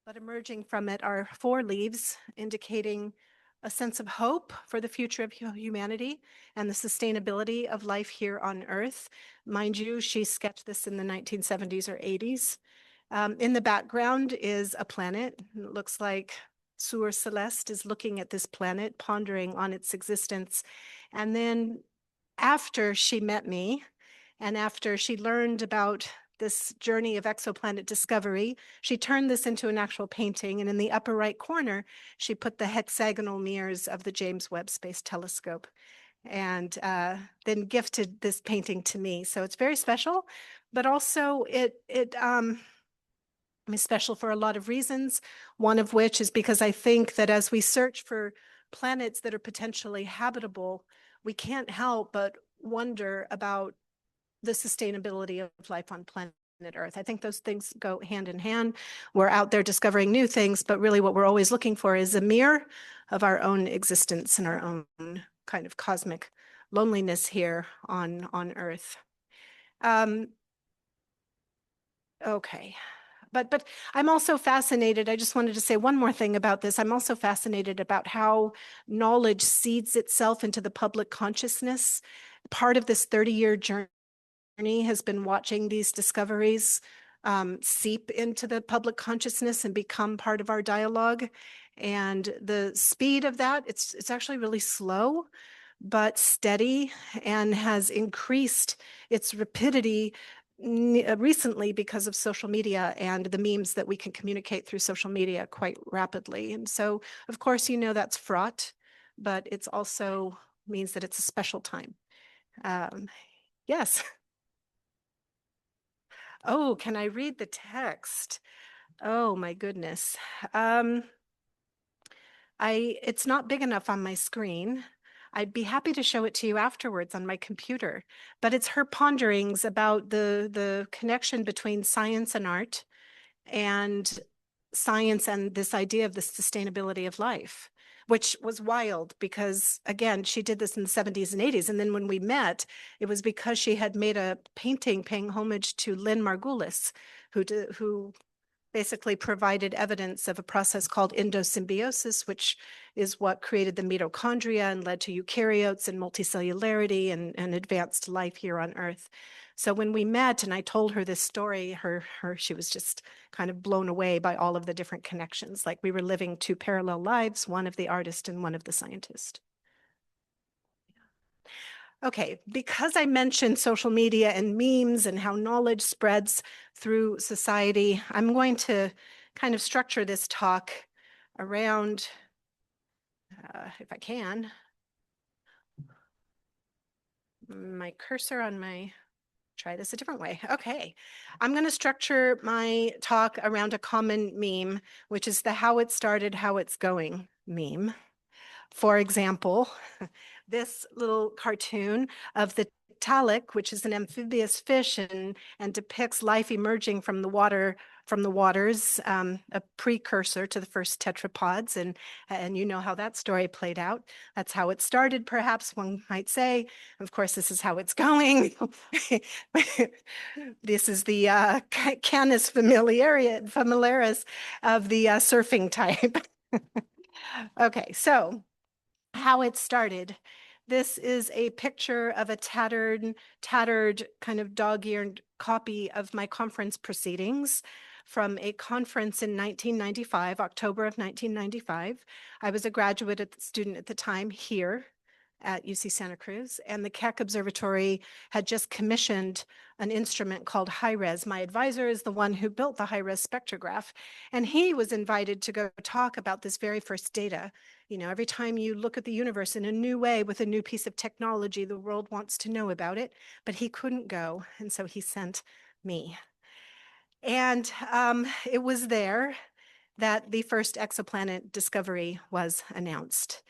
but emerging from it are 4 leaves indicating a sense of hope for the future of humanity and the sustainability of life here on Earth. Mind you, she sketched this in the 1970s or 80s. In the background is a planet. It looks like Soeur Celeste is looking at this planet, pondering on its existence. And then after she met me, and after she learned about this journey of exoplanet discovery, she turned this into an actual painting. And in the upper right corner, she put the hexagonal mirrors of the James Webb Space Telescope and then gifted this painting to me. So it's very special, but also it is special for a lot of reasons. One of which is because I think that as we search for planets that are potentially habitable, we can't help but wonder about the sustainability of life on planet Earth. I think those things go hand in hand. We're out there discovering new things, but really what we're always looking for is a mirror of our own existence and our own kind of cosmic loneliness here on Earth. Okay. But I'm also fascinated. I just wanted to say one more thing about this. I'm also fascinated about how knowledge seeds itself into the public consciousness. Part of this 30-year journey has been watching these discoveries seep into the public consciousness and become part of our dialogue. And the speed of that, it's actually really slow, but steady, and has increased its rapidity recently because of social media and the memes that we can communicate through social media quite rapidly. And so, of course, that's fraught, but it's also means that it's a special time. Yes. Oh, can I read the text? Oh my goodness. It's not big enough on my screen. I'd be happy to show it to you afterwards on my computer, but it's her ponderings about the connection between science and art, and science and this idea of the sustainability of life, which was wild because, again, she did this in the 70s and 80s. And then when we met, it was because she had made a painting paying homage to Lynn Margulis, who basically provided evidence of a process called endosymbiosis, which is what created the mitochondria and led to eukaryotes and multicellularity and advanced life here on Earth. So when we met and I told her this story, she was just kind of blown away by all of the different connections. Like we were living 2 parallel lives, one of the artist and one of the scientist. Okay, because I mentioned social media and memes and how knowledge spreads through society, I'm going to kind of structure this talk around, if I can, my cursor on my, try this a different way. Okay, I'm going to structure my talk around a common meme, which is the how it started, how it's going meme. For example, this little cartoon of the talic, which is an amphibious fish and depicts life emerging from the waters, a precursor to the first tetrapods, and you know how that story played out. That's how it started, perhaps one might say. Of course, this is how it's going. This is the Canis familiaris of the surfing type. Okay, so how it started. This is a picture of a tattered kind of dog-eared copy of my conference proceedings from a conference in 1995, October of 1995. I was a graduate student at the time here at UC Santa Cruz, and the Keck Observatory had just commissioned an instrument called HiRes. My advisor is the one who built the HiRes spectrograph, and he was invited to go talk about this very first data. Every time you look at the universe in a new way with a new piece of technology, the world wants to know about it, but he couldn't go, and so he sent me. And it was there that the first exoplanet discovery was announced.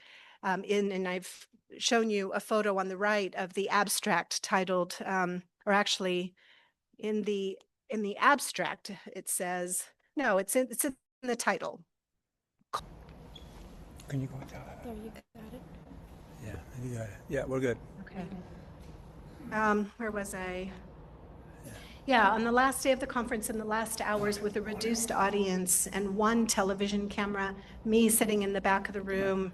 And I've shown you a photo on the right of the abstract titled, or actually in the abstract, it says, no, it's in the title. Can you go with that? There, you got it. Yeah, you got it. Yeah, we're good. Okay. Where was I? Yeah, on the last day of the conference, in the last hours, with a reduced audience and one television camera, me sitting in the back of the room,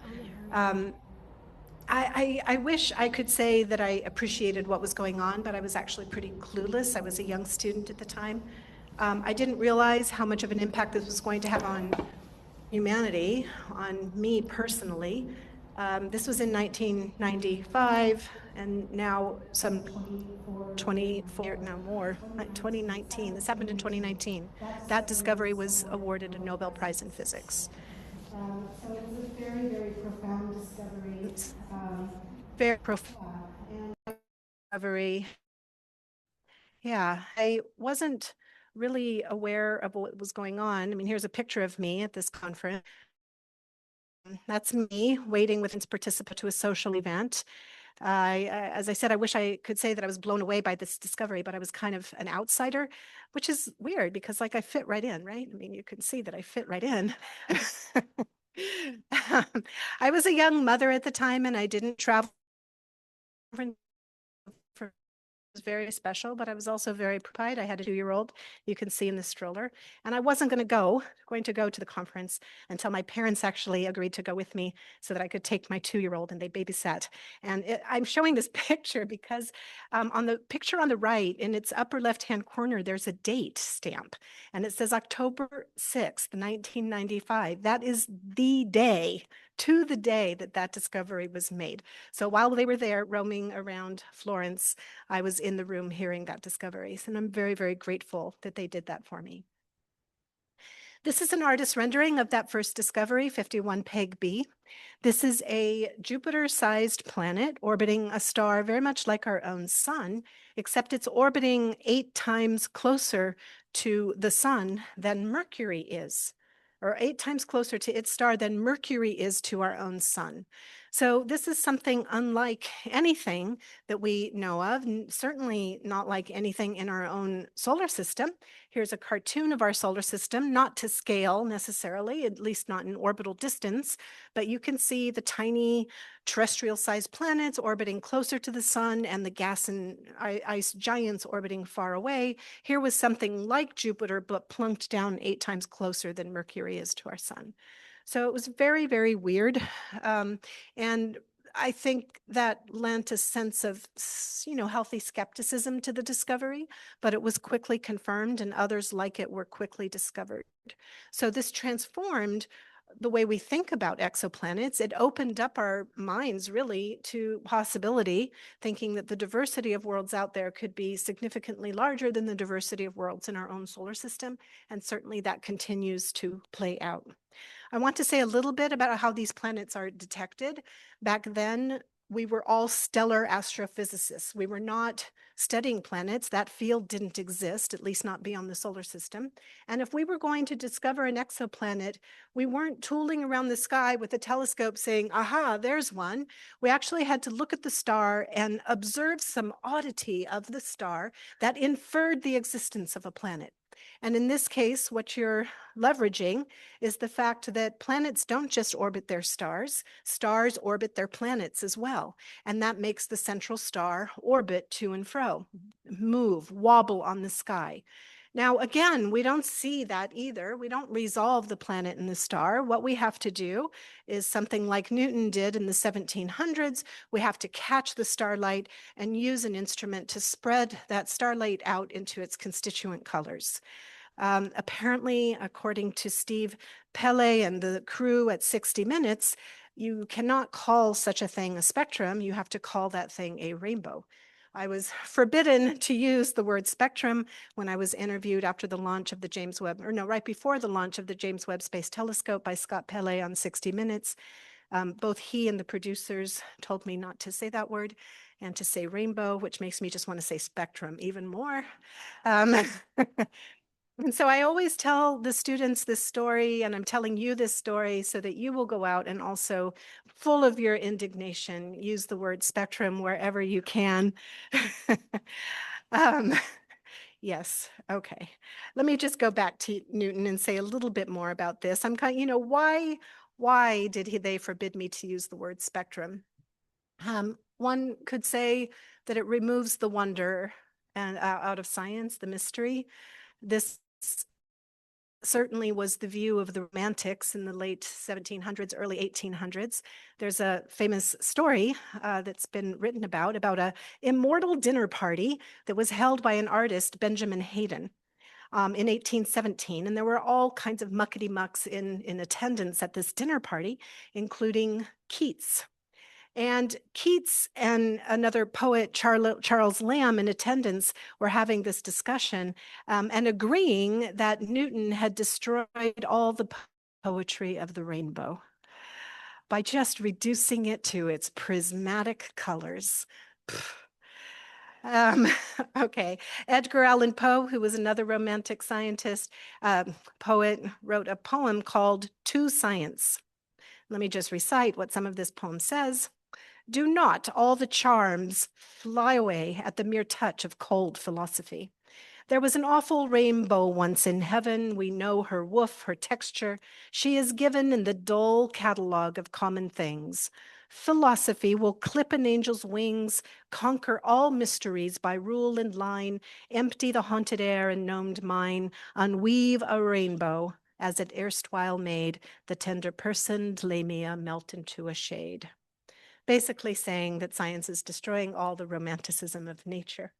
I wish I could say that I appreciated what was going on, but I was actually pretty clueless. I was a young student at the time. I didn't realize how much of an impact this was going to have on humanity, on me personally. This was in 1995, and now some 24, no more, 2019. This happened in 2019. That discovery was awarded a Nobel Prize in Physics. So it was a very, very profound discovery. Very profound discovery. Yeah, I wasn't really aware of what was going on. I mean, here's a picture of me at this conference. That's me waiting with its participant to a social event. As I said, I wish I could say that I was blown away by this discovery, but I was kind of an outsider, which is weird because like I fit right in, right? I mean, you can see that I fit right in. I was a young mother at the time and I didn't travel for was very special, but I was also very pride. I had a 2-year-old, you can see in the stroller, and I wasn't going to go to the conference until my parents actually agreed to go with me so that I could take my 2-year-old, and they babysat. And I'm showing this picture because on the picture on the right, in its upper left-hand corner, there's a date stamp, and it says October 6th, 1995. That is the day, to the day that that discovery was made. So while they were there roaming around Florence, I was in the room hearing that discovery. And I'm very, very grateful that they did that for me. This is an artist rendering of that first discovery, 51 Peg B. This is a Jupiter-sized planet orbiting a star very much like our own sun, except it's orbiting 8 times closer to the sun than Mercury is, or 8 times closer to its star than Mercury is to our own sun. So this is something unlike anything that we know of, certainly not like anything in our own solar system. Here's a cartoon of our solar system, not to scale necessarily, at least not in orbital distance, but you can see the tiny terrestrial-sized planets orbiting closer to the sun and the gas and ice giants orbiting far away. Here was something like Jupiter, but plunked down 8 times closer than Mercury is to our sun. So it was very, very weird. And I think that lent a sense of, healthy skepticism to the discovery, but it was quickly confirmed and others like it were quickly discovered. So this transformed the way we think about exoplanets. It opened up our minds really to possibility, thinking that the diversity of worlds out there could be significantly larger than the diversity of worlds in our own solar system. And certainly that continues to play out. I want to say a little bit about how these planets are detected. Back then, we were all stellar astrophysicists. We were not studying planets. That field didn't exist, at least not beyond the solar system. And if we were going to discover an exoplanet, we weren't tooling around the sky with a telescope saying, aha, there's one. We actually had to look at the star and observe some oddity of the star that inferred the existence of a planet. And in this case, what you're leveraging is the fact that planets don't just orbit their stars, stars orbit their planets as well. And that makes the central star orbit to and fro, move, wobble on the sky. Now, again, we don't see that either. We don't resolve the planet and the star. What we have to do is something like Newton did in the 1700s. We have to catch the starlight and use an instrument to spread that starlight out into its constituent colors. Apparently, according to Steve Pele and the crew at 60 Minutes, you cannot call such a thing a spectrum. You have to call that thing a rainbow. I was forbidden to use the word spectrum when I was interviewed after the launch of the James Webb, or no, right before the launch of the James Webb Space Telescope by Scott Pele on 60 Minutes. Both he and the producers told me not to say that word and to say rainbow, which makes me just want to say spectrum even more. And so I always tell the students this story, and I'm telling you this story so that you will go out and also, full of your indignation, use the word spectrum wherever you can. Yes, okay. Let me just go back to Newton and say a little bit more about this. I'm kind, why did they forbid me to use the word spectrum? One could say that it removes the wonder and out of science, the mystery. This certainly was the view of the Romantics in the late 1700s, early 1800s. There's a famous story that's been written about a immortal dinner party that was held by an artist, Benjamin Haydon, in 1817. And there were all kinds of muckety-mucks in attendance at this dinner party, including Keats. And Keats and another poet, Charles Lamb, in attendance, were having this discussion and agreeing that Newton had destroyed all the poetry of the rainbow by just reducing it to its prismatic colors. Um, okay, Edgar Allan Poe, who was another Romantic scientist, poet, wrote a poem called To Science. Let me just recite what some of this poem says. Do not all the charms fly away at the mere touch of cold philosophy. There was an awful rainbow once in heaven. We know her woof, her texture. She is given in the dull catalogue of common things. Philosophy will clip an angel's wings, conquer all mysteries by rule and line, empty the haunted air and gnomed mine, unweave a rainbow, as it erstwhile made the tender-personed Lamia melt into a shade. Basically saying that science is destroying all the romanticism of nature.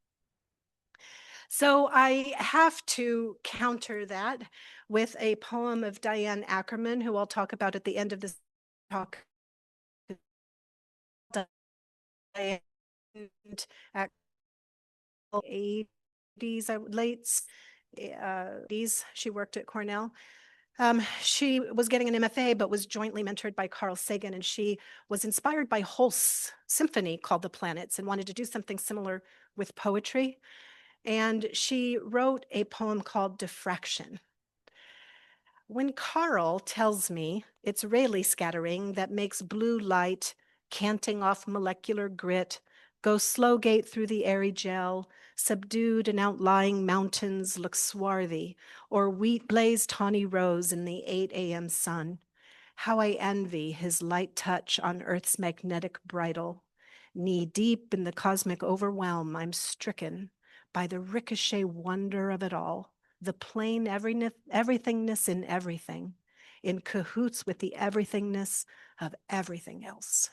So I have to counter that with a poem of Diane Ackerman, who I'll talk about at the end of this talk. Diane, at 80s, late 80s, she worked at Cornell. She was getting an MFA, but was jointly mentored by Carl Sagan, and she was inspired by Holst's symphony called The Planets and wanted to do something similar with poetry. And she wrote a poem called Diffraction. When Carl tells me it's Rayleigh scattering that makes blue light, canting off molecular grit, go slow gate through the airy gel, subdued and outlying mountains look swarthy, or wheat blaze tawny rose in the 8 a.m. sun. How I envy his light touch on Earth's magnetic bridle. Knee deep in the cosmic overwhelm, I'm stricken by the ricochet wonder of it all, the plain everythingness in everything, in cahoots with the everythingness of everything else.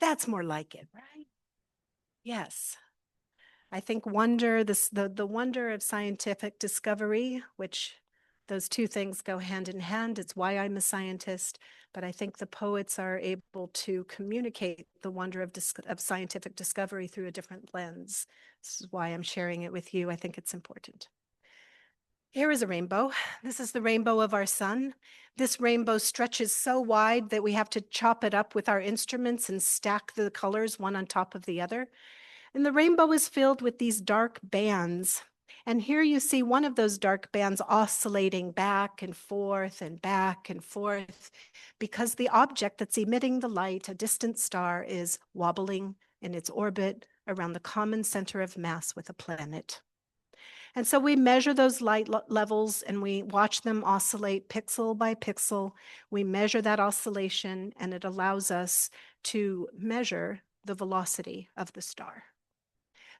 That's more like it, right? Yes. I think wonder, the wonder of scientific discovery, which those two things go hand in hand. It's why I'm a scientist, but I think the poets are able to communicate the wonder of scientific discovery through a different lens. This is why I'm sharing it with you. I think it's important. Here is a rainbow. This is the rainbow of our sun. This rainbow stretches so wide that we have to chop it up with our instruments and stack the colors one on top of the other. And the rainbow is filled with these dark bands. And here you see one of those dark bands oscillating back and forth and back and forth because the object that's emitting the light, a distant star, is wobbling in its orbit around the common center of mass with a planet. And so we measure those light levels and we watch them oscillate pixel by pixel. We measure that oscillation and it allows us to measure the velocity of the star.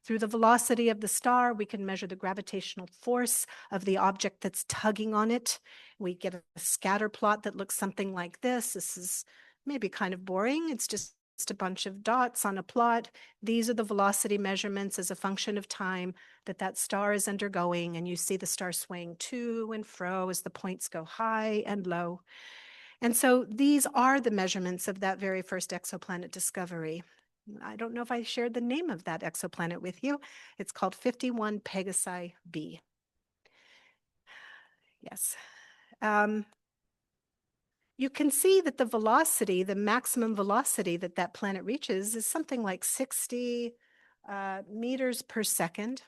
Through the velocity of the star, we can measure the gravitational force of the object that's tugging on it. We get a scatter plot that looks something like this. This is maybe kind of boring. It's just a bunch of dots on a plot. These are the velocity measurements as a function of time that star is undergoing, and you see the star swaying to and fro as the points go high and low. And so these are the measurements of that very first exoplanet discovery. I don't know if I shared the name of that exoplanet with you. It's called 51 Pegasi b. Yes. You can see that the velocity, the maximum velocity that planet reaches is something like 60 meters per second.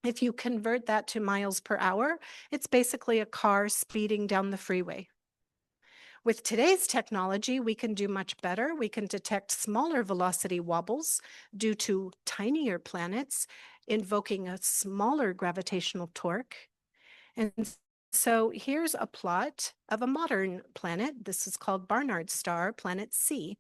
If you convert that to miles per hour, it's basically a car speeding down the freeway. With today's technology, we can do much better. We can detect smaller velocity wobbles due to tinier planets, invoking a smaller gravitational torque. And so here's a plot of a modern planet. This is called Barnard's star, planet C.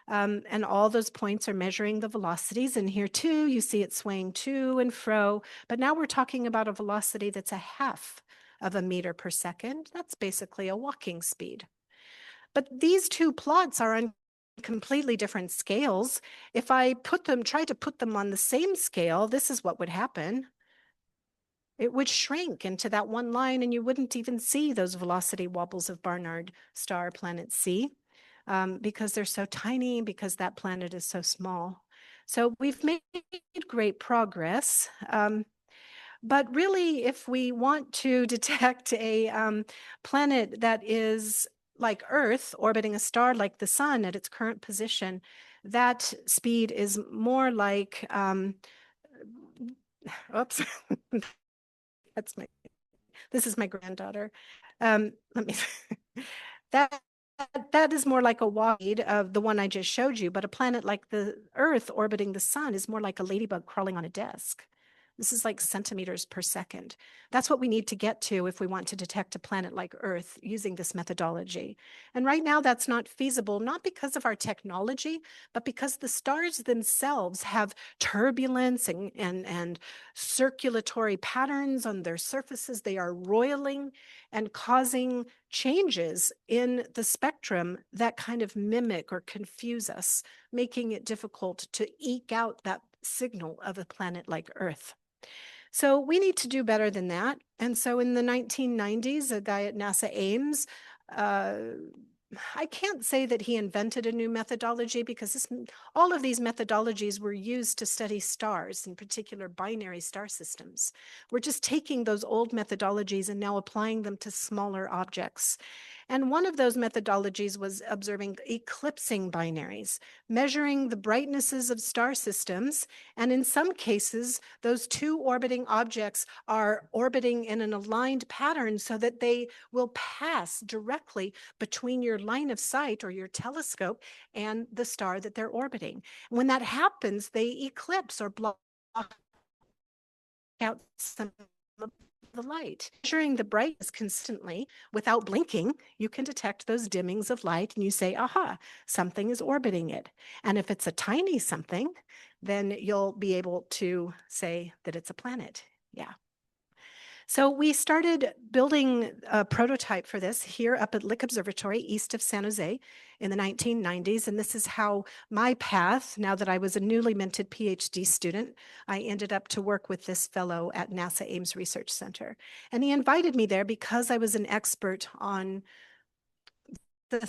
And all those points are measuring the velocities. And here too, you see it swaying to and fro. But now we're talking about a velocity that's a half of a meter per second. That's basically a walking speed. But these two plots are on completely different scales. If I try to put them on the same scale, this is what would happen. It would shrink into that one line, and you wouldn't even see those velocity wobbles of Barnard star planet C because they're so tiny, because that planet is so small. So we've made great progress. But really, if we want to detect a planet that is like Earth, orbiting a star like the sun at its current position, that speed is more like, oops, this is my granddaughter. Let me, that, that is more like a wide of the one I just showed you, but a planet like the Earth orbiting the sun is more like a ladybug crawling on a desk. This is like centimeters per second. That's what we need to get to if we want to detect a planet like Earth using this methodology. And right now that's not feasible, not because of our technology, but because the stars themselves have turbulence and circulatory patterns on their surfaces. They are roiling and causing changes in the spectrum that kind of mimic or confuse us, making it difficult to eke out that signal of a planet like Earth. So we need to do better than that. And so in the 1990s, a guy at NASA Ames, I can't say that he invented a new methodology because all of these methodologies were used to study stars, in particular binary star systems. We're just taking those old methodologies and now applying them to smaller objects. And one of those methodologies was observing eclipsing binaries, measuring the brightnesses of star systems. And in some cases, those two orbiting objects are orbiting in an aligned pattern so that they will pass directly between your line of sight or your telescope and the star that they're orbiting. When that happens, they eclipse or block out some of the light. Measuring the brightness consistently without blinking, you can detect those dimmings of light and you say, aha, something is orbiting it. And if it's a tiny something, then you'll be able to say that it's a planet. Yeah. So we started building a prototype for this here up at Lick Observatory east of San Jose in the 1990s. And this is how my path, now that I was a newly minted PhD student, I ended up to work with this fellow at NASA Ames Research Center. And he invited me there because I was an expert on the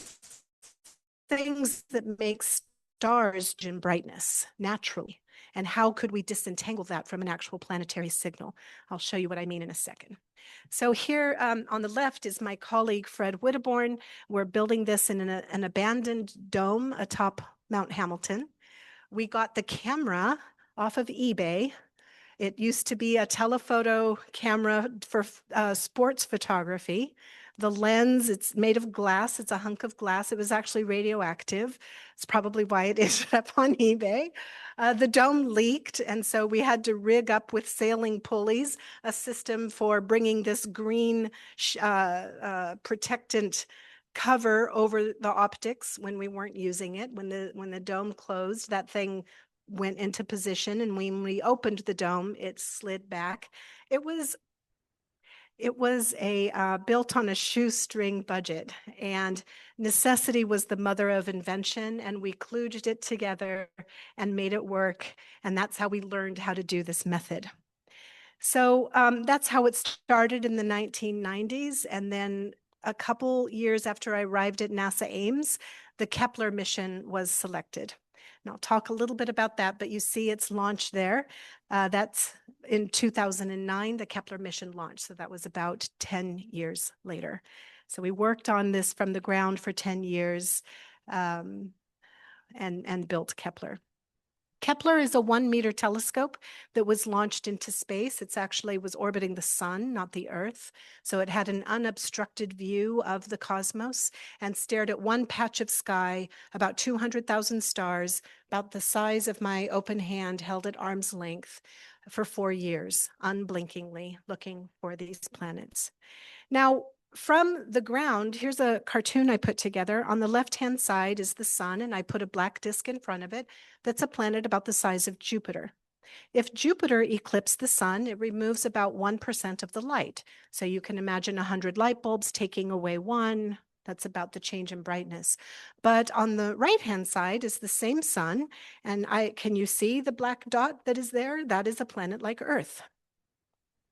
things that make stars in brightness naturally. And how could we disentangle that from an actual planetary signal? I'll show you what I mean in a second. So here on the left is my colleague, Fred Witteborn. We're building this in an abandoned dome atop Mount Hamilton. We got the camera off of eBay. It used to be a telephoto camera for sports photography. The lens, it's made of glass. It's a hunk of glass. It was actually radioactive. It's probably why it ended up on eBay. The dome leaked, and so we had to rig up with sailing pulleys a system for bringing this green protectant cover over the optics when we weren't using it. When the dome closed, that thing went into position, and when we opened the dome, it slid back. It was built on a shoestring budget, and necessity was the mother of invention, and we kludged it together and made it work, and that's how we learned how to do this method. So that's how it started in the 1990s, and then a couple years after I arrived at NASA Ames, the Kepler mission was selected. And I'll talk a little bit about that, but you see its launch there. That's in 2009, the Kepler mission launched. So that was about 10 years later. So we worked on this from the ground for 10 years and built Kepler. Kepler is a 1-meter telescope that was launched into space. It's actually was orbiting the sun, not the Earth. So it had an unobstructed view of the cosmos and stared at one patch of sky, about 200,000 stars, about the size of my open hand held at arm's length for 4 years, unblinkingly looking for these planets. Now, from the ground, here's a cartoon I put together. On the left-hand side is the sun, and I put a black disk in front of it that's a planet about the size of Jupiter. If Jupiter eclipsed the sun, it removes about 1% of the light. So you can imagine 100 light bulbs taking away one. That's about the change in brightness. But on the right-hand side is the same sun. And can you see the black dot that is there? That is a planet like Earth.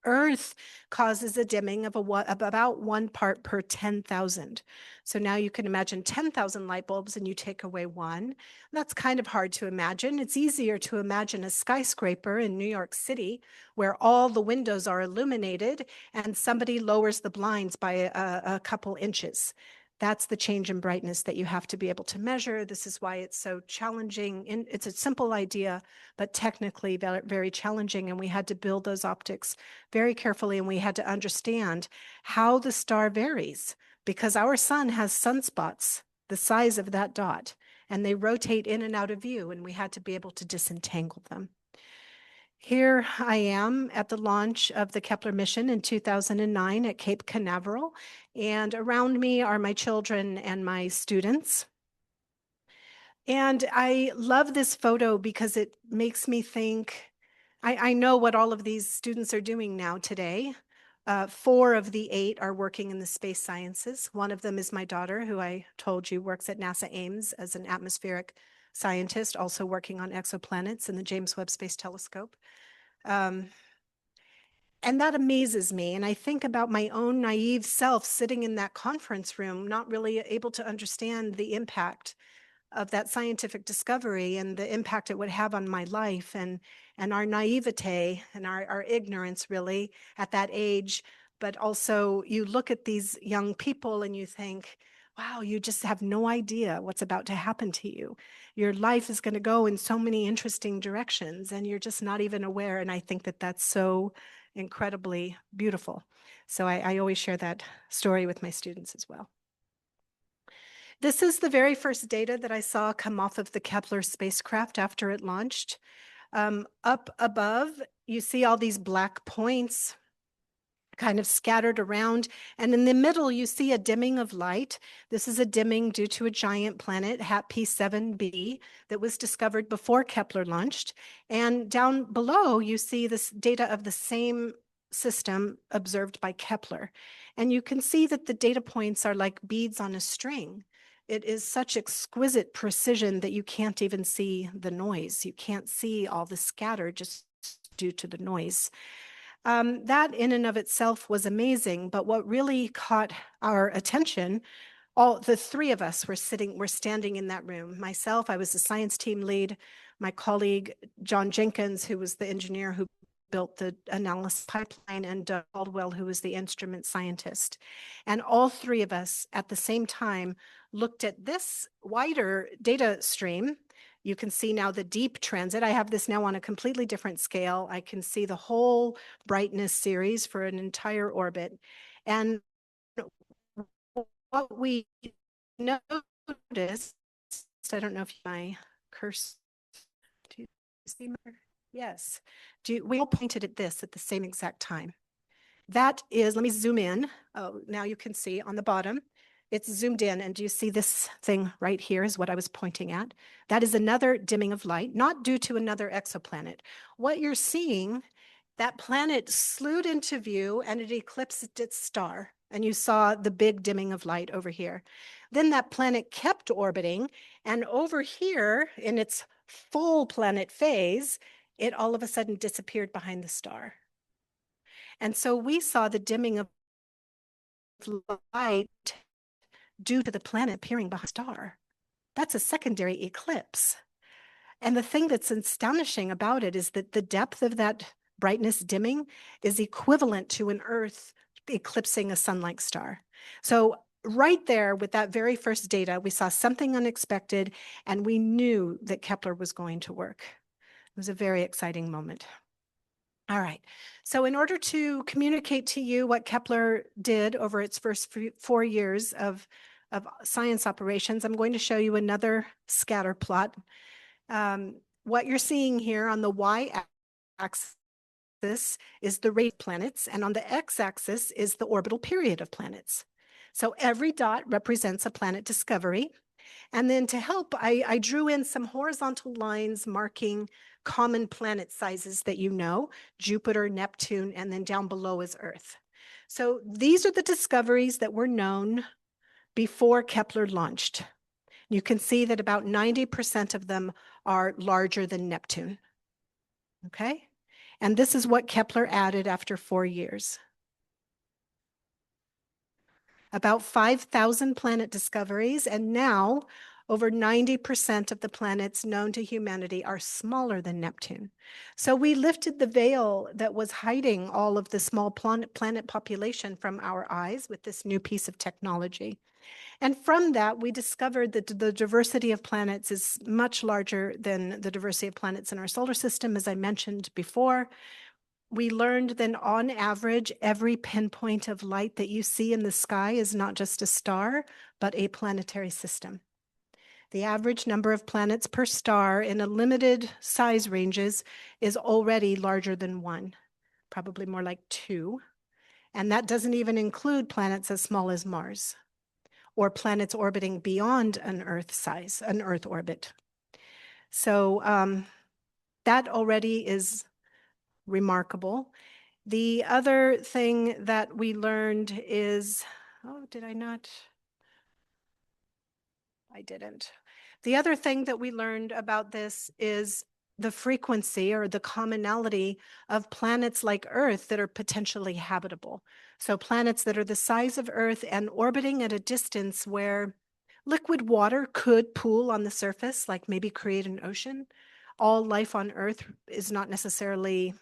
Earth causes a dimming of about 1 part per 10,000. So now you can imagine 10,000 light bulbs and you take away one. That's kind of hard to imagine. It's easier to imagine a skyscraper in New York City where all the windows are illuminated and somebody lowers the blinds by a couple inches. That's the change in brightness that you have to be able to measure. This is why it's so challenging. It's a simple idea, but technically very, very challenging. And we had to build those optics very carefully, and we had to understand how the star varies, because our sun has sunspots the size of that dot, and they rotate in and out of view, and we had to be able to disentangle them. Here I am at the launch of the Kepler mission in 2009 at Cape Canaveral, and around me are my children and my students. And I love this photo because it makes me think, I know what all of these students are doing now today. 4 of the 8 are working in the space sciences. One of them is my daughter, who I told you works at NASA Ames as an atmospheric scientist, also working on exoplanets in the James Webb Space Telescope. And that amazes me. And I think about my own naive self sitting in that conference room, not really able to understand the impact of that scientific discovery and the impact it would have on my life, and our naivete and our ignorance really at that age. But also you look at these young people and you think, wow, you just have no idea what's about to happen to you. Your life is going to go in so many interesting directions and you're just not even aware. And I think that that's so incredibly beautiful. So I always share that story with my students as well. This is the very first data that I saw come off of the Kepler spacecraft after it launched. Up above, you see all these black points kind of scattered around. And in the middle, you see a dimming of light. This is a dimming due to a giant planet, HAP P7b, that was discovered before Kepler launched. And down below, you see this data of the same system observed by Kepler. And you can see that the data points are like beads on a string. It is such exquisite precision that you can't even see the noise. You can't see all the scatter just due to the noise. That in and of itself was amazing, but what really caught our attention, all the 3 of us were standing in that room. Myself, I was the science team lead. My colleague, John Jenkins, who was the engineer who built the analysis pipeline, and Doug Caldwell, who was the instrument scientist. And all 3 of us at the same time looked at this wider data stream. You can see now the deep transit. I have this now on a completely different scale. I can see the whole brightness series for an entire orbit. And what we noticed, I don't know if my cursor, do you see my, yes. We all pointed at this at the same exact time. That is, let me zoom in. Oh, now you can see on the bottom, it's zoomed in, and do you see this thing right here is what I was pointing at? That is another dimming of light, not due to another exoplanet. What you're seeing, that planet slewed into view and it eclipsed its star, and you saw the big dimming of light over here. Then that planet kept orbiting, and over here in its full planet phase, it all of a sudden disappeared behind the star. And so we saw the dimming of light due to the planet appearing behind the star. That's a secondary eclipse. And the thing that's astonishing about it is that the depth of that brightness dimming is equivalent to an Earth eclipsing a sun-like star. So right there with that very first data, we saw something unexpected, and we knew that Kepler was going to work. It was a very exciting moment. All right, so in order to communicate to you what Kepler did over its first 4 years of science operations, I'm going to show you another scatter plot. What you're seeing here on the y-axis is the rate of planets, and on the x-axis is the orbital period of planets. So every dot represents a planet discovery. And then to help, I drew in some horizontal lines marking common planet sizes that you know, Jupiter, Neptune, and then down below is Earth. So these are the discoveries that were known before Kepler launched. You can see that about 90% of them are larger than Neptune. Okay? And this is what Kepler added after 4 years. About 5,000 planet discoveries, and now over 90% of the planets known to humanity are smaller than Neptune. So we lifted the veil that was hiding all of the small planet population from our eyes with this new piece of technology. And from that, we discovered that the diversity of planets is much larger than the diversity of planets in our solar system, as I mentioned before. We learned that on average, every pinpoint of light that you see in the sky is not just a star, but a planetary system. The average number of planets per star in a limited size ranges is already larger than 1, probably more like 2. And that doesn't even include planets as small as Mars or planets orbiting beyond an Earth size, an Earth orbit. So that already is remarkable. The other thing that we learned is, oh, did I not? I didn't. The other thing that we learned about this is the frequency or the commonality of planets like Earth that are potentially habitable. So planets that are the size of Earth and orbiting at a distance where liquid water could pool on the surface, like maybe create an ocean. All life on Earth is not necessarily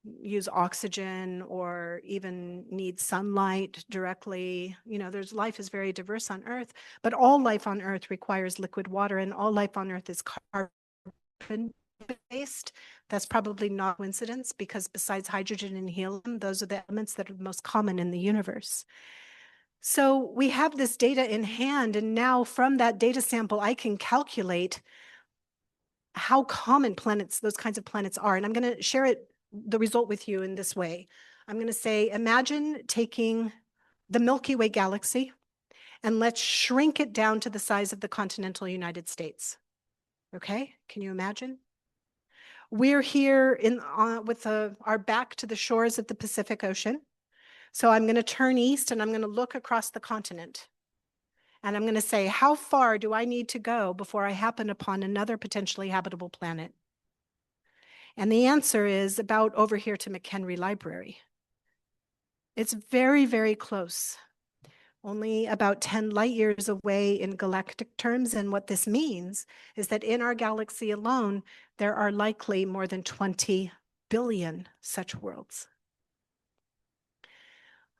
use oxygen or even need sunlight directly. You know, life is very diverse on Earth, but all life on Earth requires liquid water, and all life on Earth is carbon based. That's probably not a coincidence, because besides hydrogen and helium, those are the elements that are most common in the universe. So we have this data in hand, and now from that data sample, I can calculate how common planets, those kinds of planets are. And I'm going to share the result with you in this way. I'm going to say, imagine taking the Milky Way galaxy and let's shrink it down to the size of the continental United States. Okay, can you imagine? We're here with our back to the shores of the Pacific Ocean. So I'm going to turn east and I'm going to look across the continent. And I'm going to say, how far do I need to go before I happen upon another potentially habitable planet? And the answer is about over here to McHenry Library. It's very, very close, only about 10 light years away in galactic terms. And what this means is that in our galaxy alone, there are likely more than 20 billion such worlds.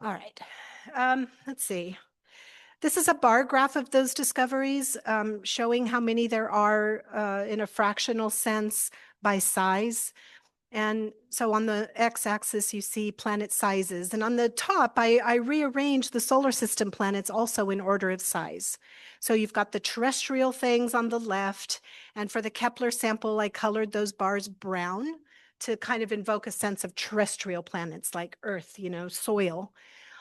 All right, let's see. This is a bar graph of those discoveries, showing how many there are in a fractional sense by size. And so on the x-axis, you see planet sizes. And on the top, I rearranged the solar system planets also in order of size. So you've got the terrestrial things on the left. And for the Kepler sample, I colored those bars brown to kind of invoke a sense of terrestrial planets like Earth, you know, soil.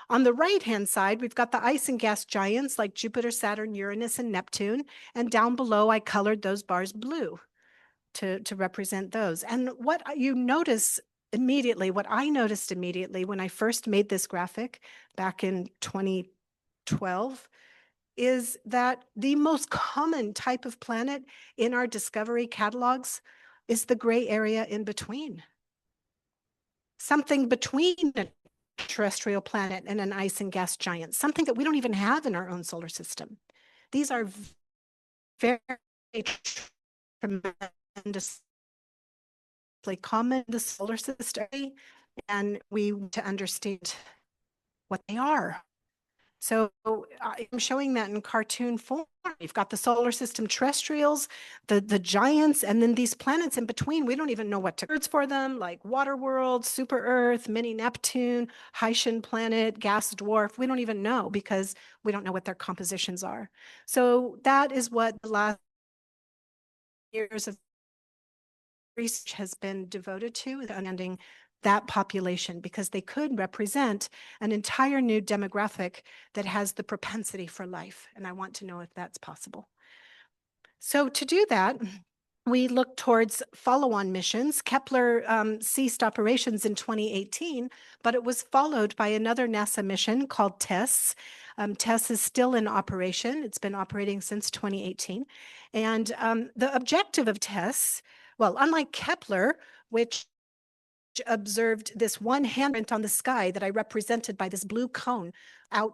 On the right-hand side, we've got the ice and gas giants like Jupiter, Saturn, Uranus, and Neptune. And down below, I colored those bars blue to represent those. And what you notice immediately, what I noticed immediately when I first made this graphic back in 2012, is that the most common type of planet in our discovery catalogs is the gray area in between. Something between a terrestrial planet and an ice and gas giant, something that we don't even have in our own solar system. These are very tremendously common in the solar system, and we want to understand what they are. So I'm showing that in cartoon form. You've got the solar system terrestrials, the giants, and then these planets in between. We don't even know what to words for them, like water world, super Earth, mini Neptune, Haitian planet, gas dwarf. We don't even know because we don't know what their compositions are. So that is what the last years of research has been devoted to understanding that population, because they could represent an entire new demographic that has the propensity for life. And I want to know if that's possible. So to do that, we look towards follow-on missions. Kepler ceased operations in 2018, but it was followed by another NASA mission called TESS. TESS is still in operation. It's been operating since 2018. And the objective of TESS, well, unlike Kepler, which observed this one handprint on the sky that I represented by this blue cone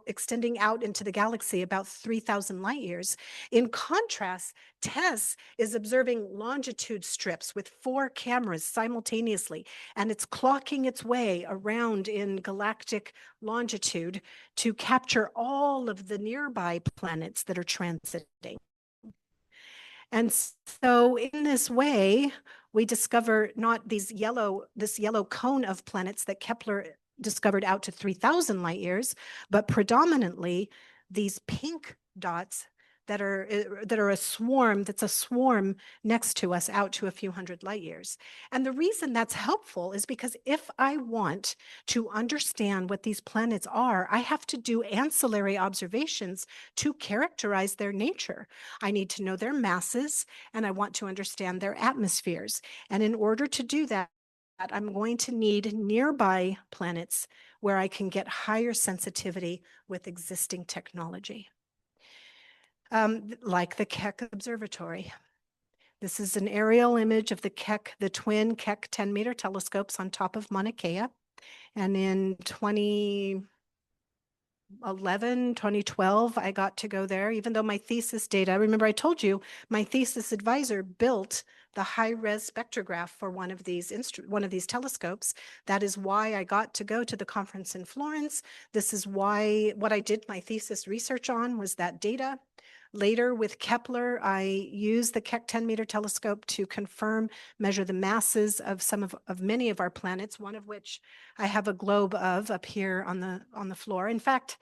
extending out into the galaxy about 3,000 light years. In contrast, TESS is observing longitude strips with 4 cameras simultaneously, and it's clocking its way around in galactic longitude to capture all of the nearby planets that are transiting. And so in this way, we discover not this yellow cone of planets that Kepler discovered out to 3,000 light years, but predominantly these pink dots that are a swarm, that's a swarm next to us out to a few hundred light years. And the reason that's helpful is because if I want to understand what these planets are, I have to do ancillary observations to characterize their nature. I need to know their masses, and I want to understand their atmospheres. And in order to do that, I'm going to need nearby planets where I can get higher sensitivity with existing technology. Like the Keck Observatory. This is an aerial image of the Keck, the twin Keck 10-meter telescopes on top of Mauna Kea. And in 2012, I got to go there, even though my thesis data, remember I told you, my thesis advisor built the high-res spectrograph for one of these telescopes. That is why I got to go to the conference in Florence. This is why what I did my thesis research on was that data. Later with Kepler, I used the Keck 10-meter telescope to measure the masses of many of our planets, one of which I have a globe of up here on the floor. In fact,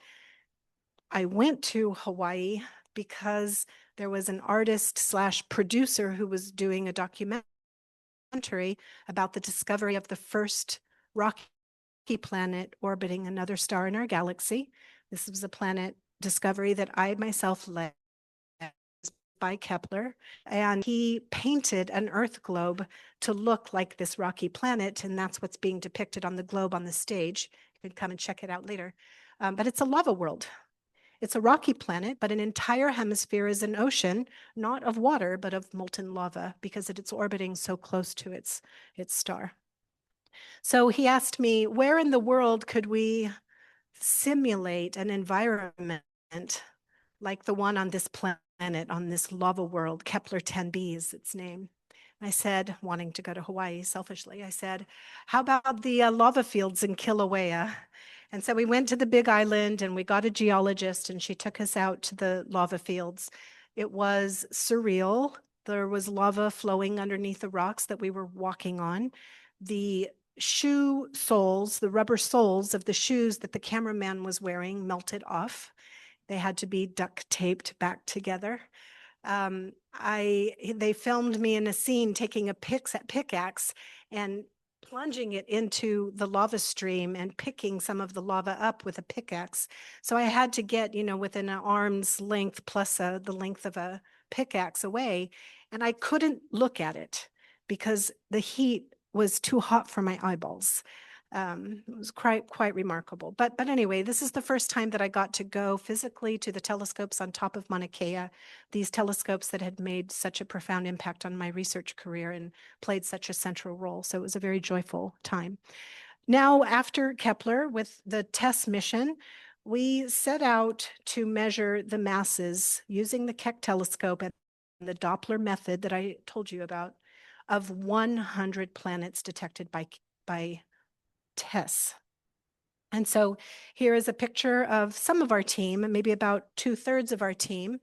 I went to Hawaii because there was an artist/producer who was doing a documentary about the discovery of the first rocky planet orbiting another star in our galaxy. This was a planet discovery that I myself led by Kepler, and he painted an Earth globe to look like this rocky planet, and that's what's being depicted on the globe on the stage. You can come and check it out later. But it's a lava world. It's a rocky planet, but an entire hemisphere is an ocean, not of water, but of molten lava, because it's orbiting so close to its star. So he asked me, where in the world could we simulate an environment like the one on this planet, on this lava world? Kepler 10b is its name. I said, wanting to go to Hawaii selfishly, I said, how about the lava fields in Kilauea? And so we went to the Big Island and we got a geologist, and she took us out to the lava fields. It was surreal. There was lava flowing underneath the rocks that we were walking on. The shoe soles, the rubber soles of the shoes that the cameraman was wearing melted off. They had to be duct taped back together. They filmed me in a scene taking a pickaxe and plunging it into the lava stream and picking some of the lava up with a pickaxe. So I had to get, within an arm's length plus the length of a pickaxe away, and I couldn't look at it because the heat was too hot for my eyeballs. It was quite remarkable. But anyway, this is the first time that I got to go physically to the telescopes on top of Mauna Kea, these telescopes that had made such a profound impact on my research career and played such a central role. So it was a very joyful time. Now, after Kepler, with the TESS mission, we set out to measure the masses using the Keck telescope and the Doppler method that I told you about of 100 planets detected by TESS. And so here is a picture of some of our team, maybe about 2/3 of our team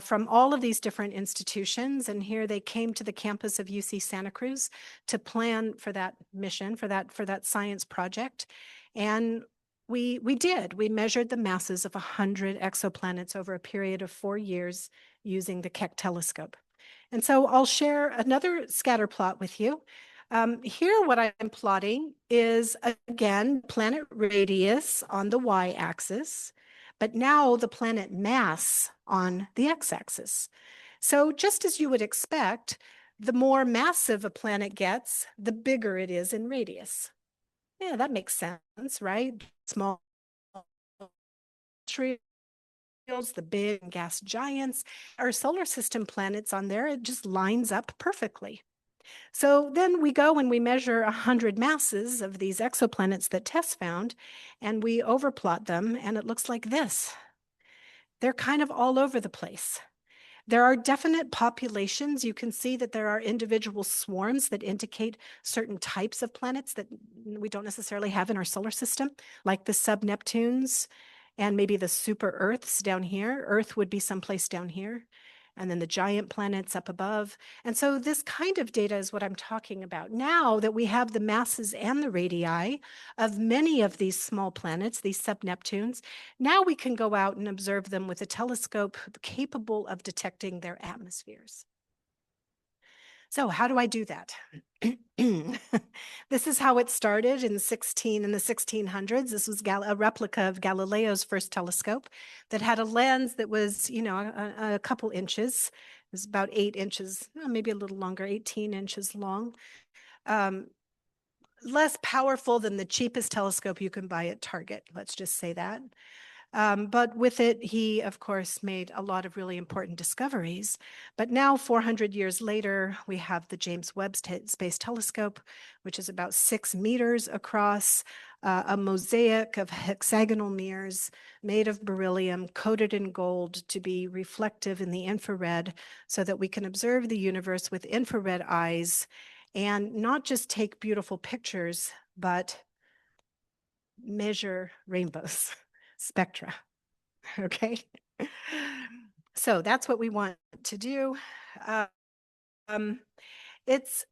from all of these different institutions. And here they came to the campus of UC Santa Cruz to plan for that mission, for that science project. And we measured the masses of 100 exoplanets over a period of 4 years using the Keck telescope. And so I'll share another scatter plot with you. Here, what I'm plotting is, again, planet radius on the y-axis, but now the planet mass on the x-axis. So just as you would expect, the more massive a planet gets, the bigger it is in radius. Yeah, that makes sense, right? Small the big gas giants, our solar system planets on there, it just lines up perfectly. So then we go and we measure 100 masses of these exoplanets that Tess found, and we overplot them, and it looks like this. They're kind of all over the place. There are definite populations. You can see that there are individual swarms that indicate certain types of planets that we don't necessarily have in our solar system, like the sub-Neptunes and maybe the super Earths down here. Earth would be someplace down here, and then the giant planets up above. And so this kind of data is what I'm talking about. Now that we have the masses and the radii of many of these small planets, these sub-Neptunes, now we can go out and observe them with a telescope capable of detecting their atmospheres. So how do I do that? This is how it started in the 1600s. This was a replica of Galileo's first telescope that had a lens that was, a couple inches. It was about 8 inches, maybe a little longer, 18 inches long. Less powerful than the cheapest telescope you can buy at Target. Let's just say that. But with it, he, of course, made a lot of really important discoveries. But now, 400 years later, we have the James Webb Space Telescope, which is about 6 meters across, a mosaic of hexagonal mirrors made of beryllium, coated in gold to be reflective in the infrared so that we can observe the universe with infrared eyes and not just take beautiful pictures, but measure rainbows. Spectra, okay? So that's what we want to do. It's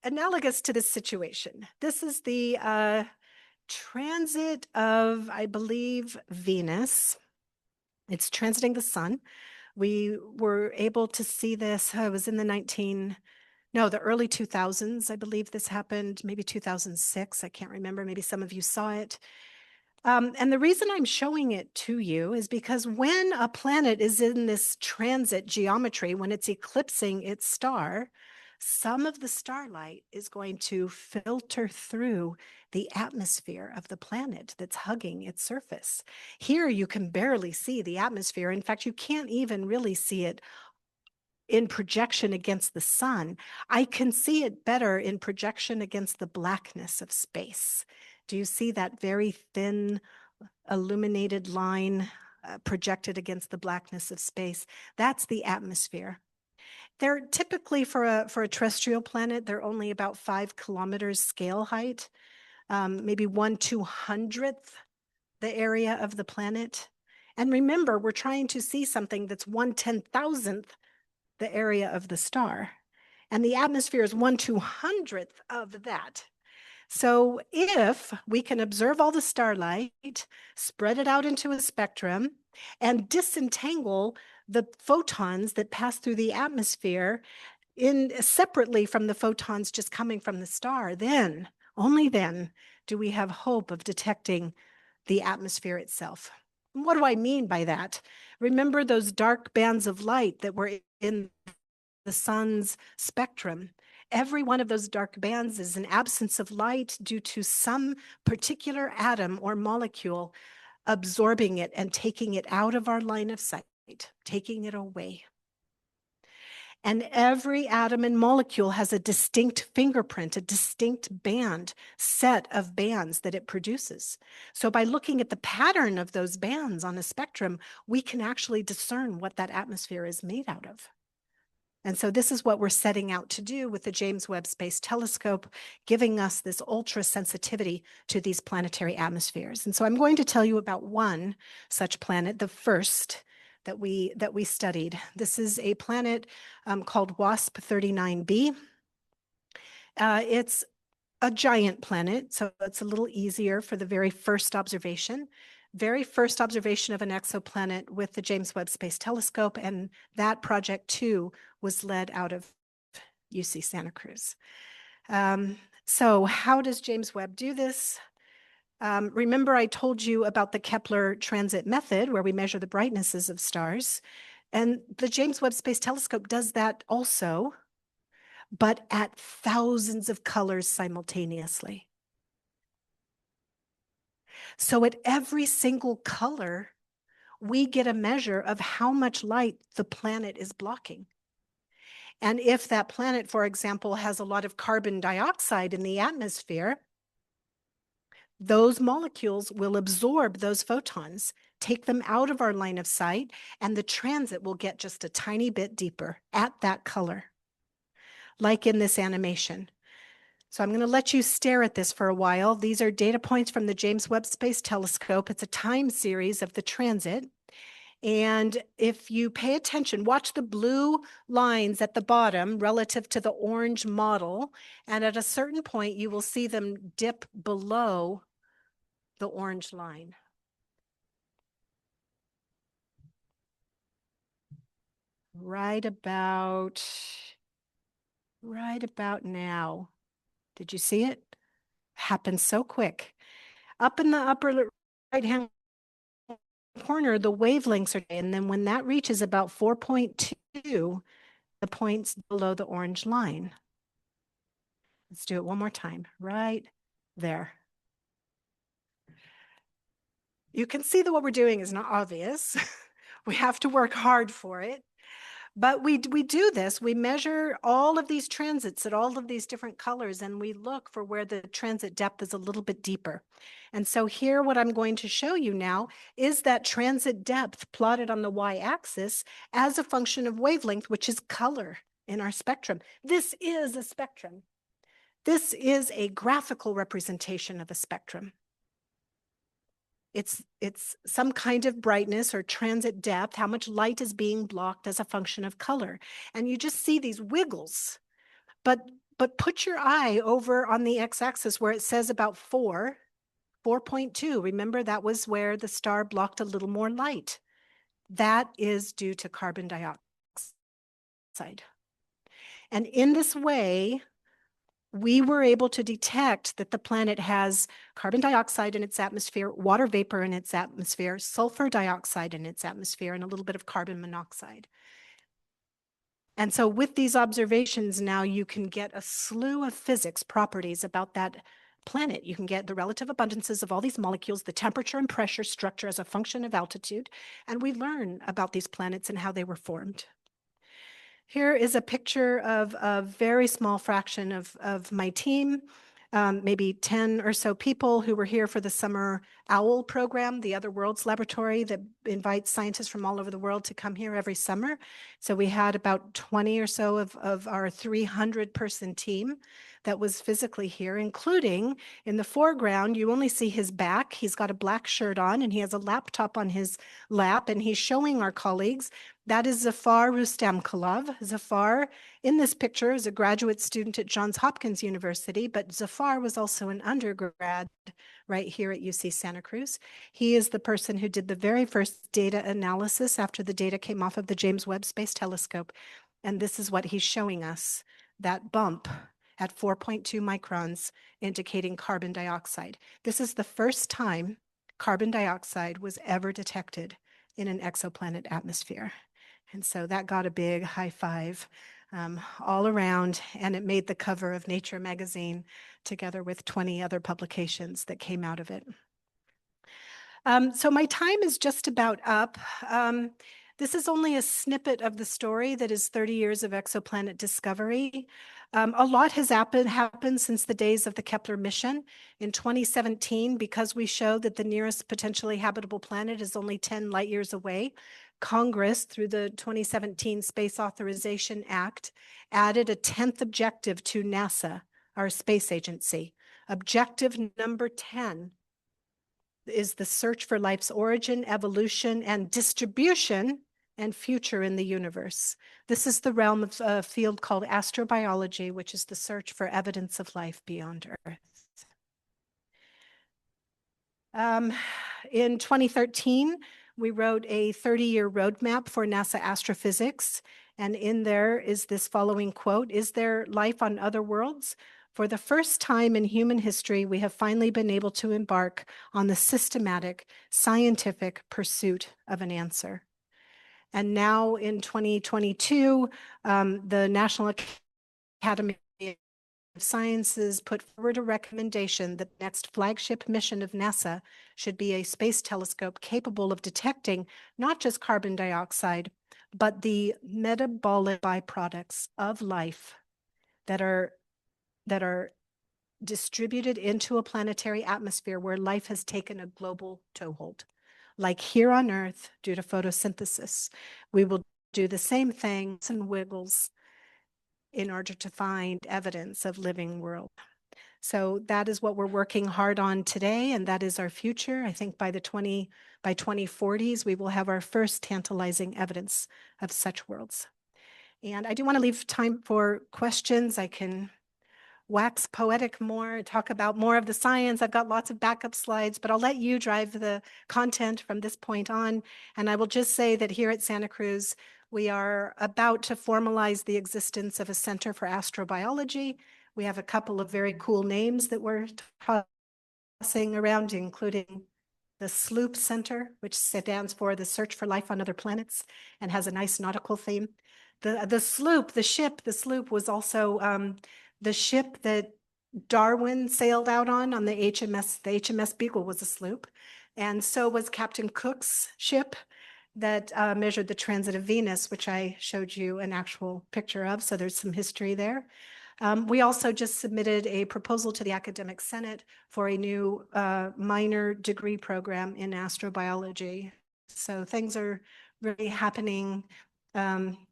analogous to this situation. This is the transit of, I believe, Venus. It's transiting the sun. We were able to see this, it was in the early 2000s, I believe this happened, maybe 2006, I can't remember, maybe some of you saw it. And the reason I'm showing it to you is because when a planet is in this transit geometry, when it's eclipsing its star, some of the starlight is going to filter through the atmosphere of the planet that's hugging its surface. Here you can barely see the atmosphere. In fact, you can't even really see it in projection against the sun. I can see it better in projection against the blackness of space. Do you see that very thin illuminated line projected against the blackness of space? That's the atmosphere. They're typically, for a terrestrial planet, they're only about 5 kilometers scale height, maybe 1/200th the area of the planet. And remember, we're trying to see something that's 1/10,000th the area of the star. And the atmosphere is 1/200th of that. So if we can observe all the starlight, spread it out into a spectrum, and disentangle the photons that pass through the atmosphere separately from the photons just coming from the star, then, only then, do we have hope of detecting the atmosphere itself. And what do I mean by that? Remember those dark bands of light that were in the sun's spectrum? Every one of those dark bands is an absence of light due to some particular atom or molecule absorbing it and taking it out of our line of sight, taking it away. And every atom and molecule has a distinct fingerprint, a distinct set of bands that it produces. So by looking at the pattern of those bands on a spectrum, we can actually discern what that atmosphere is made out of. And so this is what we're setting out to do with the James Webb Space Telescope, giving us this ultra sensitivity to these planetary atmospheres. And so I'm going to tell you about one such planet, the first that we studied. This is a planet called WASP 39b. It's a giant planet, so it's a little easier for the very first observation. very first observation of an exoplanet with the James Webb Space Telescope, and that project too was led out of UC Santa Cruz. So how does James Webb do this? Remember I told you about the Kepler transit method where we measure the brightnesses of stars, and the James Webb Space Telescope does that also, but at thousands of colors simultaneously. So at every single color, we get a measure of how much light the planet is blocking. And if that planet, for example, has a lot of carbon dioxide in the atmosphere, those molecules will absorb those photons, take them out of our line of sight, and the transit will get just a tiny bit deeper at that color, like in this animation. So I'm going to let you stare at this for a while. These are data points from the James Webb Space Telescope. It's a time series of the transit. And if you pay attention, watch the blue lines at the bottom relative to the orange model. And at a certain point, you will see them dip below the orange line. Right about now. Did you see it? Happened so quick. Up in the upper right-hand corner, the wavelengths are, and then when that reaches about 4.2, the points below the orange line. Let's do it one more time, right there. You can see that what we're doing is not obvious. We have to work hard for it. But we do this. We measure all of these transits at all of these different colors, and we look for where the transit depth is a little bit deeper. And so here, what I'm going to show you now is that transit depth plotted on the y-axis as a function of wavelength, which is color in our spectrum. This is a spectrum. This is a graphical representation of a spectrum. It's some kind of brightness or transit depth, how much light is being blocked as a function of color. And you just see these wiggles. But put your eye over on the x-axis where it says about 4.2. Remember, that was where the star blocked a little more light. That is due to carbon dioxide. And in this way, we were able to detect that the planet has carbon dioxide in its atmosphere, water vapor in its atmosphere, sulfur dioxide in its atmosphere, and a little bit of carbon monoxide. And so with these observations now, you can get a slew of physics properties about that planet. You can get the relative abundances of all these molecules, the temperature and pressure structure as a function of altitude, and we learn about these planets and how they were formed. Here is a picture of a very small fraction of my team, maybe 10 or so people who were here for the summer OWL program, the Other Worlds Laboratory that invites scientists from all over the world to come here every summer. So we had about 20 or so of our 300-person team that was physically here, including in the foreground, you only see his back. He's got a black shirt on and he has a laptop on his lap, and he's showing our colleagues. That is Zafar Rustamkulov. Zafar, in this picture, is a graduate student at Johns Hopkins University, but Zafar was also an undergrad right here at UC Santa Cruz. He is the person who did the very first data analysis after the data came off of the James Webb Space Telescope. And this is what he's showing us, that bump at 4.2 microns, indicating carbon dioxide. This is the first time carbon dioxide was ever detected in an exoplanet atmosphere. And so that got a big high five all around, and it made the cover of Nature magazine together with 20 other publications that came out of it. So my time is just about up. This is only a snippet of the story that is 30 years of exoplanet discovery. A lot has happened since the days of the Kepler mission. In 2017, because we showed that the nearest potentially habitable planet is only 10 light years away, Congress, through the 2017 Space Authorization Act, added a 10th objective to NASA, our space agency. Objective number 10 is the search for life's origin, evolution, and distribution and future in the universe. This is the realm of a field called astrobiology, which is the search for evidence of life beyond Earth. Um, in 2013, we wrote a 30-year roadmap for NASA astrophysics. And in there is this following quote: "Is there life on other worlds? For the first time in human history, we have finally been able to embark on the systematic scientific pursuit of an answer." And now in 2022, the National Academy of Sciences put forward a recommendation that the next flagship mission of NASA should be a space telescope capable of detecting not just carbon dioxide, but the metabolic byproducts of life that are distributed into a planetary atmosphere where life has taken a global toehold. Like here on Earth, due to photosynthesis, we will do the same things and wiggles in order to find evidence of living world. So that is what we're working hard on today, and that is our future. I think by 2040s, we will have our first tantalizing evidence of such worlds. And I do want to leave time for questions. I can wax poetic more, talk about more of the science. I've got lots of backup slides, but I'll let you drive the content from this point on. And I will just say that here at Santa Cruz, we are about to formalize the existence of a Center for Astrobiology. We have a couple of very cool names that we're tossing around, including the SLOOP Center, which stands for the Search for Life on Other Planets and has a nice nautical theme. The sloop, the ship, the sloop was also the ship that Darwin sailed out on the HMS. The HMS Beagle was a sloop, and so was Captain Cook's ship that measured the transit of Venus, which I showed you an actual picture of. So there's some history there. We also just submitted a proposal to the Academic Senate for a new minor degree program in astrobiology. So things are really happening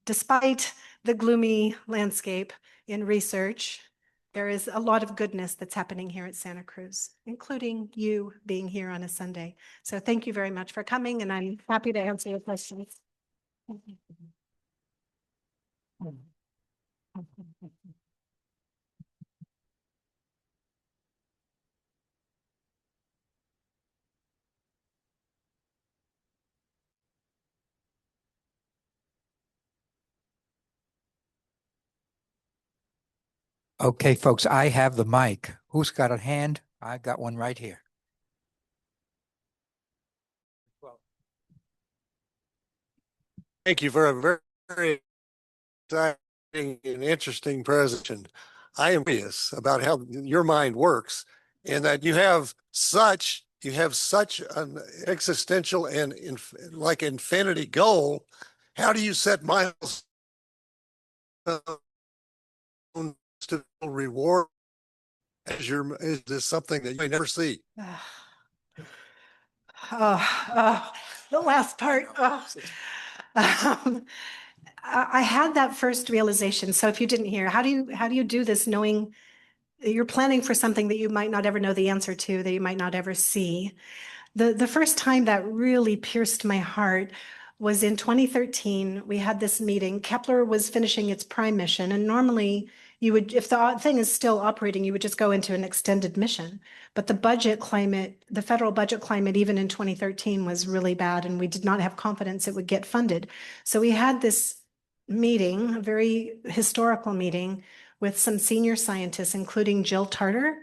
despite the gloomy landscape in research. There is a lot of goodness that's happening here at Santa Cruz, including you being here on a Sunday. So thank you very much for coming, and I'm happy to answer your questions. Okay, folks, I have the mic. Who's got a hand? I got one right here. Thank you for a very, very exciting and interesting presentation. I am curious about how your mind works, and that you have such an existential and like infinity goal. How do you set milestones to reward is this something that you may never see? The last part. I had that first realization. So if you didn't hear, how do you do this knowing you're planning for something that you might not ever know the answer to, that you might not ever see? The first time that really pierced my heart was in 2013. We had this meeting. Kepler was finishing its prime mission, and normally you would, if the thing is still operating, you would just go into an extended mission. But the budget climate, the federal budget climate, even in 2013 was really bad, and we did not have confidence it would get funded. So we had this meeting, a very historical meeting with some senior scientists, including Jill Tarter,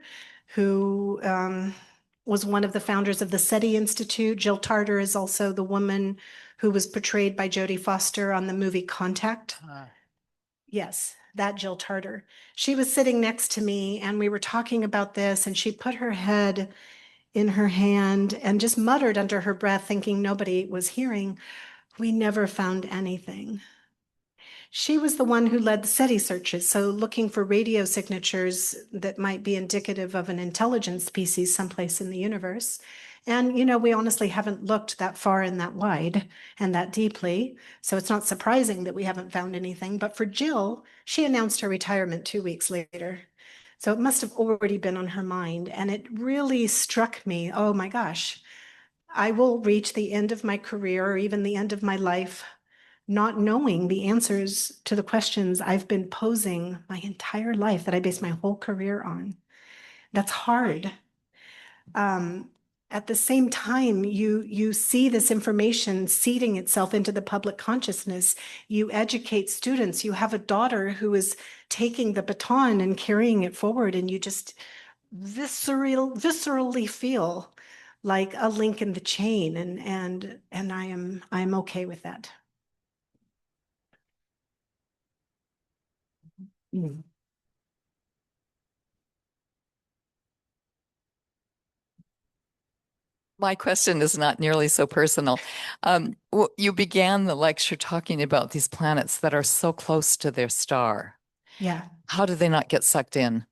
who was one of the founders of the SETI Institute. Jill Tarter is also the woman who was portrayed by Jodie Foster on the movie Contact. Yes, that Jill Tarter. She was sitting next to me, and we were talking about this, and she put her head in her hand and just muttered under her breath, thinking nobody was hearing, "We never found anything." She was the one who led the SETI searches, so looking for radio signatures that might be indicative of an intelligent species someplace in the universe. And, you know, we honestly haven't looked that far and that wide and that deeply, so it's not surprising that we haven't found anything. But for Jill, she announced her retirement 2 weeks later. So it must have already been on her mind. And it really struck me, oh my gosh, I will reach the end of my career or even the end of my life not knowing the answers to the questions I've been posing my entire life, that I base my whole career on. That's hard. And at the same time, you see this information seeding itself into the public consciousness. You educate students. You have a daughter who is taking the baton and carrying it forward, and you just viscerally feel like a link in the chain, and I'm okay with that. Mm. My question is not nearly so personal. You began the lecture talking about these planets that are so close to their star. Yeah. How do they not get sucked in?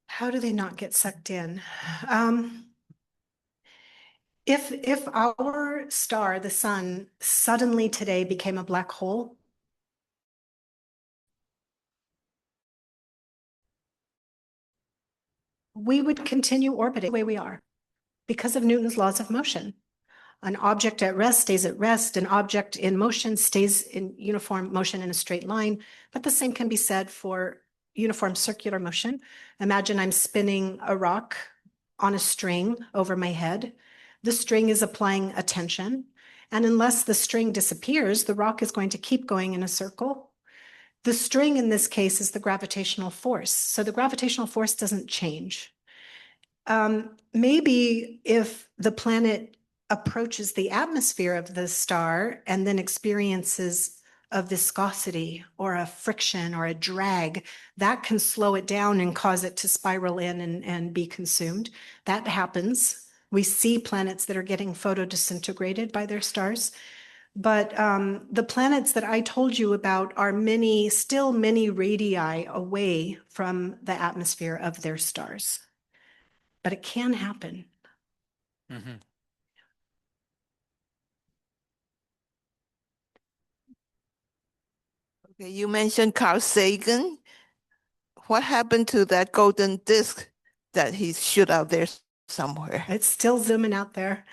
How do they not get sucked in? If our star, the sun, suddenly today became a black hole, we would continue orbiting the way we are because of Newton's laws of motion. An object at rest stays at rest. An object in motion stays in uniform motion in a straight line. But the same can be said for uniform circular motion. Imagine I'm spinning a rock on a string over my head. The string is applying a tension. And unless the string disappears, the rock is going to keep going in a circle. The string in this case is the gravitational force. So the gravitational force doesn't change. Maybe if the planet approaches the atmosphere of the star and then experiences a viscosity or a friction or a drag, that can slow it down and cause it to spiral in and be consumed. That happens. We see planets that are getting photodisintegrated by their stars. But the planets that I told you about are still many radii away from the atmosphere of their stars. But it can happen. Mm-hmm. Okay, you mentioned Carl Sagan. What happened to that golden disc that he shoot out there somewhere? It's still zooming out there.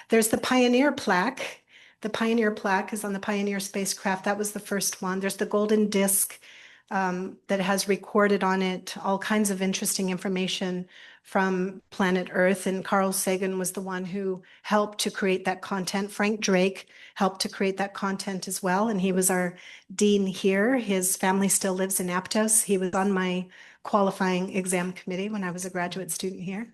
There's the Pioneer plaque. The Pioneer plaque is on the Pioneer spacecraft. That was the first one. There's the golden disc that has recorded on it all kinds of interesting information from planet Earth. And Carl Sagan was the one who helped to create that content. Frank Drake helped to create that content as well. And he was our dean here. His family still lives in Aptos. He was on my qualifying exam committee when I was a graduate student here.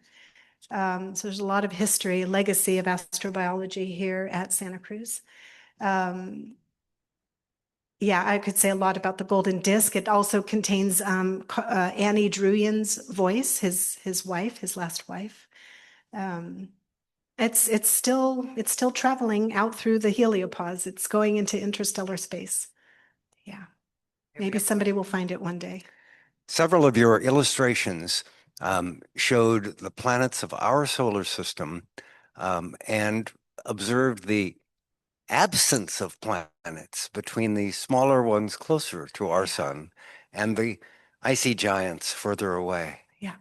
So there's a lot of history, legacy of astrobiology here at Santa Cruz. Yeah, I could say a lot about the golden disc. It also contains Annie Druyan's voice, his wife, his last wife. It's still traveling out through the heliopause. It's going into interstellar space. Yeah, maybe somebody will find it one day. Several of your illustrations showed the planets of our solar system and observed the absence of planets between the smaller ones closer to our sun and the icy giants further away. Yeah.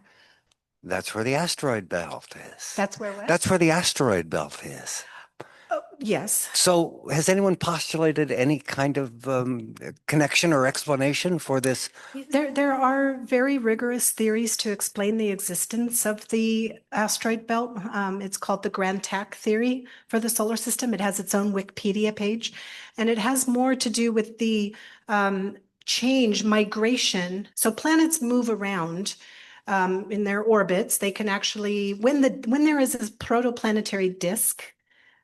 That's where the asteroid belt is. That's where what? That's where the asteroid belt is. Oh, yes. So has anyone postulated any kind of connection or explanation for this? There are very rigorous theories to explain the existence of the asteroid belt. It's called the Grand Tack theory for the solar system. It has its own Wikipedia page, and it has more to do with the migration. So planets move around in their orbits. They can actually, when there is a protoplanetary disk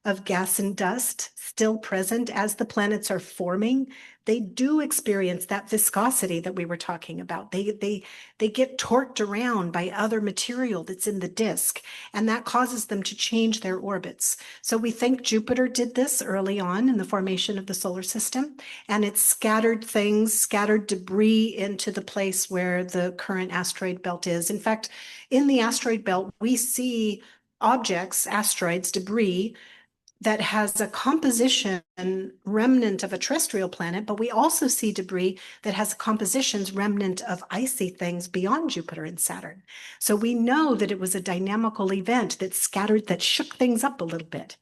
of gas and dust still present as the planets are forming, they do experience that viscosity that we were talking about. They get torqued around by other material that's in the disk, and that causes them to change their orbits. So we think Jupiter did this early on in the formation of the solar system, and it scattered debris into the place where the current asteroid belt is. In fact, in the asteroid belt, we see objects, asteroids, debris, that has a composition remnant of a terrestrial planet, but we also see debris that has compositions remnant of icy things beyond Jupiter and Saturn. So we know that it was a dynamical event that shook things up a little bit.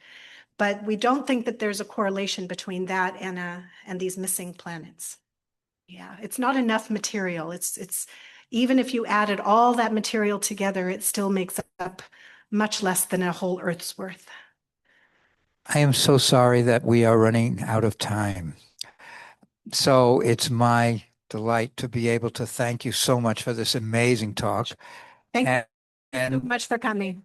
But we don't think that there's a correlation between that and these missing planets. Yeah, it's not enough material. It's even if you added all that material together, it still makes up much less than a whole Earth's worth. I am so sorry that we are running out of time. So it's my delight to be able to thank you so much for this amazing talk. Thank And, you so much for coming.